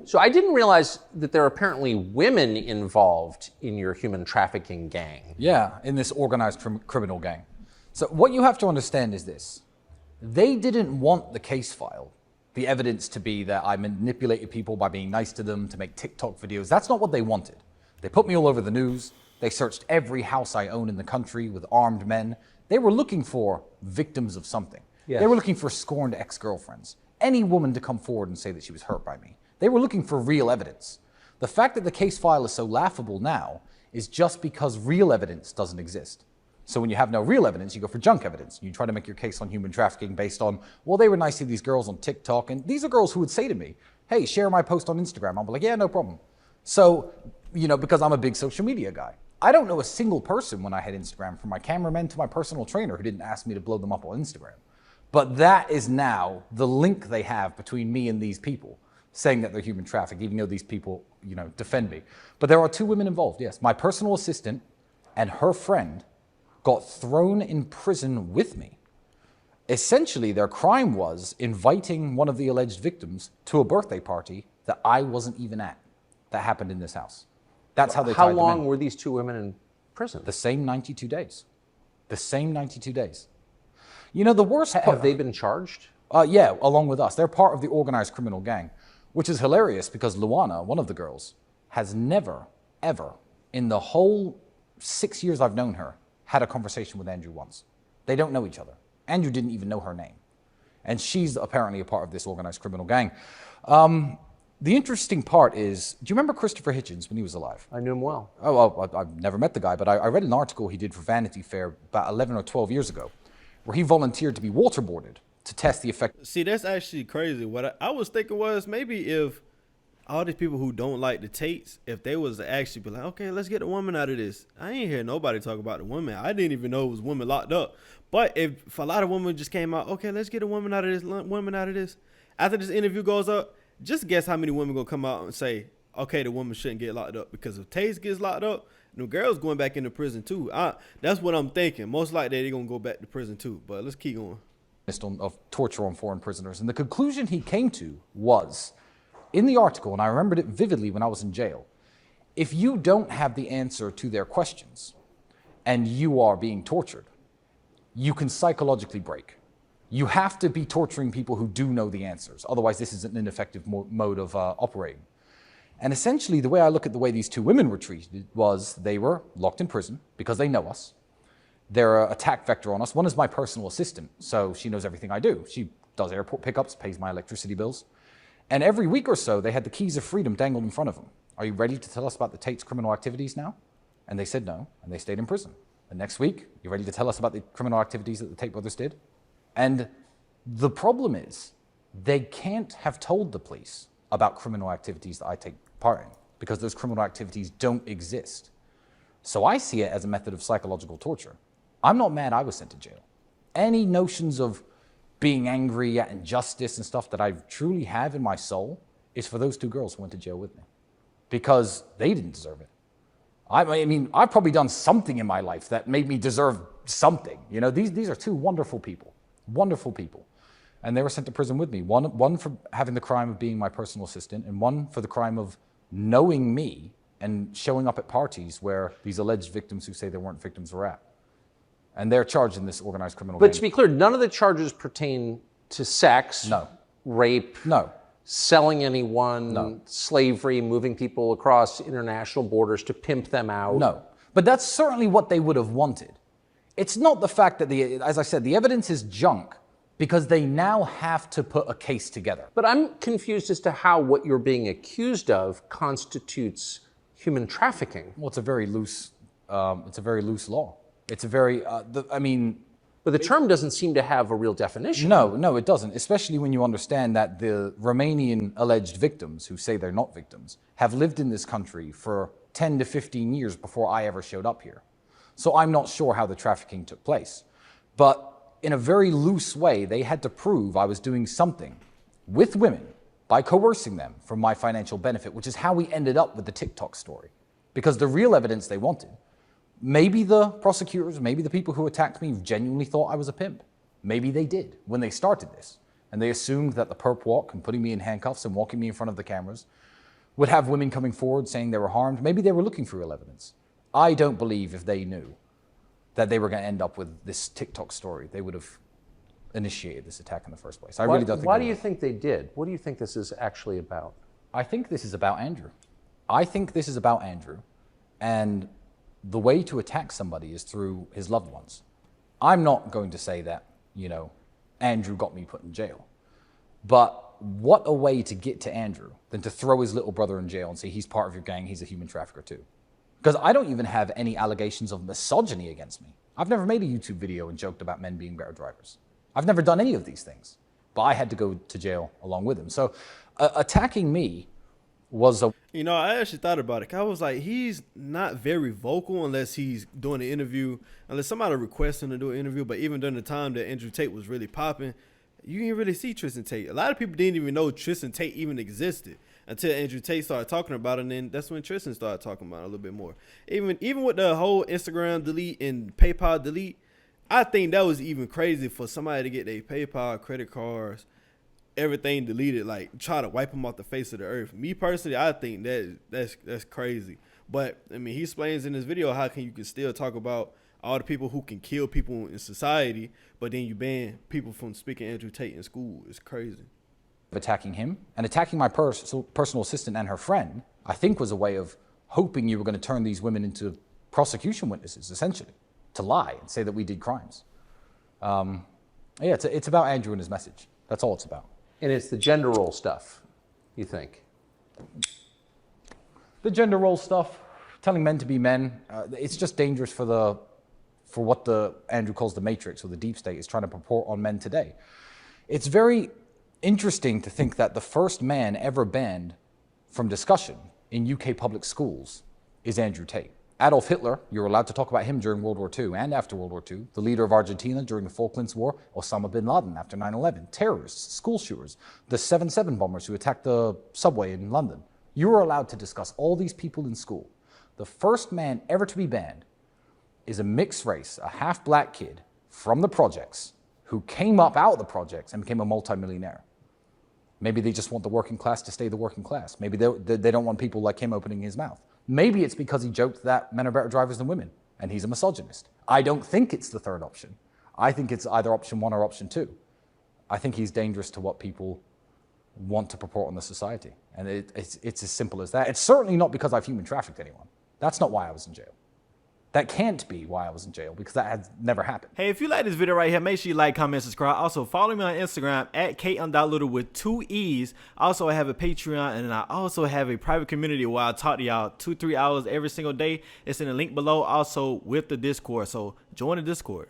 So I didn't realize that there are apparently women involved in your human trafficking gang. Yeah, in this organized criminal gang. So what you have to understand is this. They didn't want the case file, the evidence to be that I manipulated people by being nice to them, to make TikTok videos. That's not what they wanted. They put me all over the news. They searched every house I own in the country with armed men. They were looking for victims of something. Yes. They were looking for scorned ex-girlfriends. Any woman to come forward and say that she was hurt by me. They were looking for real evidence. The fact that the case file is so laughable now is just because real evidence doesn't exist. So when you have no real evidence, you go for junk evidence. You try to make your case on human trafficking based on, well, they were nice to these girls on TikTok. And these are girls who would say to me, hey, share my post on Instagram. I'll be like, yeah, no problem. So, because I'm a big social media guy. I don't know a single person when I had Instagram, from my cameraman to my personal trainer, who didn't ask me to blow them up on Instagram. But that is now the link they have between me and these people, saying that they're human trafficked, even though these people, defend me. But there are 2 women involved, yes. My personal assistant and her friend got thrown in prison with me. Essentially, their crime was inviting one of the alleged victims to a birthday party that I wasn't even at, that happened in this house. That's how they tied them in. How long were these 2 women in prison? The same 92 days. The same 92 days. The worst part... Have they been charged? Yeah, along with us. They're part of the organized criminal gang, which is hilarious because Luana, one of the girls, has never, ever, in the whole 6 years I've known her, had a conversation with Andrew once. They don't know each other. Andrew didn't even know her name. And she's apparently a part of this organized criminal gang. The interesting part is, do you remember Christopher Hitchens when he was alive? I knew him well. Oh, well, I've never met the guy, but I read an article he did for Vanity Fair about 11 or 12 years ago, where he volunteered to be waterboarded to test the effect. See, that's actually crazy. What I was thinking was maybe if all these people who don't like the Tates, if they was to actually be like, okay, let's get a woman out of this. I ain't hear nobody talk about the women. I didn't even know it was women locked up. But if a lot of women just came out, okay, let's get a woman out of this, after this interview goes up, just guess how many women gonna come out and say, okay, the woman shouldn't get locked up. Because if Tate gets locked up, the girls going back into prison too. That's what I'm thinking. Most likely they're gonna go back to prison too. But let's keep going. Of torture on foreign prisoners. And the conclusion he came to was, in the article, and I remembered it vividly when I was in jail, if you don't have the answer to their questions and you are being tortured, you can psychologically break. You have to be torturing people who do know the answers. Otherwise, this is an ineffective mode of operating. And essentially, the way I look at the way these 2 women were treated was they were locked in prison because they know us. They're an attack vector on us. One is my personal assistant, so she knows everything I do. She does airport pickups, pays my electricity bills. And every week or so, they had the keys of freedom dangled in front of them. Are you ready to tell us about the Tate's criminal activities now? And they said no, and they stayed in prison. The next week, you ready to tell us about the criminal activities that the Tate brothers did? And the problem is, they can't have told the police about criminal activities that I take part in, because those criminal activities don't exist. So I see it as a method of psychological torture. I'm not mad I was sent to jail. Any notions of being angry at injustice and stuff that I truly have in my soul is for those 2 girls who went to jail with me, because they didn't deserve it. I mean, I've probably done something in my life that made me deserve something. These are 2 wonderful people, and they were sent to prison with me. One for having the crime of being my personal assistant, and one for the crime of knowing me and showing up at parties where these alleged victims who say they weren't victims were at. And they're charged in this organized criminal gang. But to be clear, none of the charges pertain to sex, no, rape, no, selling anyone, no, slavery, moving people across international borders to pimp them out. No, but that's certainly what they would have wanted. It's not the fact that, as I said, the evidence is junk because they now have to put a case together. But I'm confused as to how what you're being accused of constitutes human trafficking. Well, it's a very loose law. It's a very, But the term doesn't seem to have a real definition. No, it doesn't, especially when you understand that the Romanian alleged victims, who say they're not victims, have lived in this country for 10 to 15 years before I ever showed up here. So I'm not sure how the trafficking took place. But in a very loose way, they had to prove I was doing something with women by coercing them for my financial benefit, which is how we ended up with the TikTok story. Because the real evidence they wanted, maybe the prosecutors, maybe the people who attacked me genuinely thought I was a pimp. Maybe they did when they started this. And they assumed that the perp walk and putting me in handcuffs and walking me in front of the cameras would have women coming forward saying they were harmed. Maybe they were looking for real evidence. I don't believe if they knew that they were going to end up with this TikTok story, they would have initiated this attack in the first place. I really don't think. Why do you think they did? What do you think this is actually about? I think this is about Andrew. I think this is about Andrew. And the way to attack somebody is through his loved ones. I'm not going to say that, Andrew got me put in jail. But what a way to get to Andrew than to throw his little brother in jail and say he's part of your gang, he's a human trafficker too. Because I don't even have any allegations of misogyny against me. I've never made a YouTube video and joked about men being better drivers. I've never done any of these things. But I had to go to jail along with him. So attacking me was a... I actually thought about it. I was like, he's not very vocal unless he's doing an interview, unless somebody requests him to do an interview. But even during the time that Andrew Tate was really popping, you didn't really see Tristian Tate. A lot of people didn't even know Tristian Tate even existed until Andrew Tate started talking about it, and then that's when Tristian started talking about it a little bit more. Even with the whole Instagram delete and PayPal delete, I think that was even crazy for somebody to get their PayPal, credit cards, everything deleted, like try to wipe them off the face of the earth. Me personally, I think that's crazy. But I mean, he explains in this video how you can still talk about all the people who can kill people in society, but then you ban people from speaking Andrew Tate in school. It's crazy. Attacking him and attacking my personal assistant and her friend, I think was a way of hoping you were going to turn these women into prosecution witnesses, essentially, to lie and say that we did crimes. It's about Andrew and his message. That's all it's about. And it's the gender role stuff, you think? The gender role stuff, telling men to be men, it's just dangerous for what the Andrew calls the matrix or the deep state is trying to purport on men today. It's very interesting to think that the first man ever banned from discussion in UK public schools is Andrew Tate. Adolf Hitler, you're allowed to talk about him during World War II and after World War II. The leader of Argentina during the Falklands War, Osama bin Laden after 9/11. Terrorists, school shooters, the 7/7 bombers who attacked the subway in London. You were allowed to discuss all these people in school. The first man ever to be banned is a mixed race, a half-black kid from the projects who came up out of the projects and became a multimillionaire. Maybe they just want the working class to stay the working class. Maybe they don't want people like him opening his mouth. Maybe it's because he joked that men are better drivers than women, and he's a misogynist. I don't think it's the third option. I think it's either option one or option two. I think he's dangerous to what people want to purport on the society. And it's as simple as that. It's certainly not because I've human trafficked anyone. That's not why I was in jail. That can't be why I was in jail, because that has never happened. Hey, if you like this video right here, make sure you like, comment, subscribe. Also, follow me on Instagram at KM.Little with 2 E's. Also, I have a Patreon, and I also have a private community where I talk to y'all 2-3 hours every single day. It's in the link below, also with the Discord. So join the Discord.